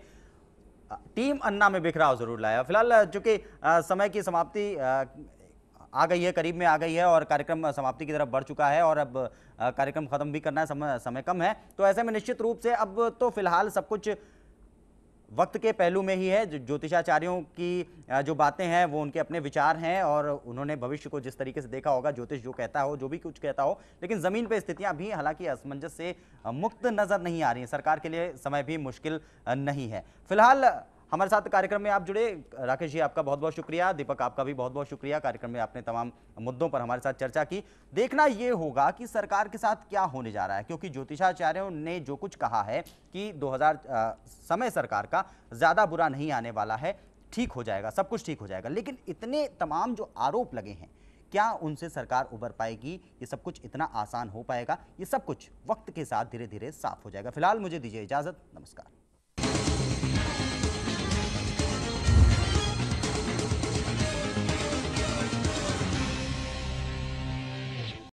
टीम अन्ना में बिखराव जरूर लाया। फिलहाल चूंकि समय की समाप्ति आ गई है, करीब में आ गई है और कार्यक्रम समाप्ति की तरफ बढ़ चुका है और अब कार्यक्रम खत्म भी करना है, समय कम है, तो ऐसे में निश्चित रूप से अब तो फिलहाल सब कुछ वक्त के पहलू में ही है। ज्योतिषाचार्यों की जो बातें हैं वो उनके अपने विचार हैं और उन्होंने भविष्य को जिस तरीके से देखा होगा, ज्योतिष जो कहता हो, जो भी कुछ कहता हो, लेकिन जमीन पे स्थितियां भी हालांकि असमंजस से मुक्त नजर नहीं आ रही हैं। सरकार के लिए समय भी मुश्किल नहीं है। फिलहाल हमारे साथ कार्यक्रम में आप जुड़े, राकेश जी आपका बहुत बहुत शुक्रिया, दीपक आपका भी बहुत बहुत शुक्रिया। कार्यक्रम में आपने तमाम मुद्दों पर हमारे साथ चर्चा की। देखना ये होगा कि सरकार के साथ क्या होने जा रहा है, क्योंकि ज्योतिषाचार्यों ने जो कुछ कहा है कि 2000 समय सरकार का ज़्यादा बुरा नहीं आने वाला है, ठीक हो जाएगा, सब कुछ ठीक हो जाएगा। लेकिन इतने तमाम जो आरोप लगे हैं, क्या उनसे सरकार उबर पाएगी? ये सब कुछ इतना आसान हो पाएगा? ये सब कुछ वक्त के साथ धीरे धीरे साफ हो जाएगा। फिलहाल मुझे दीजिए इजाज़त, नमस्कार।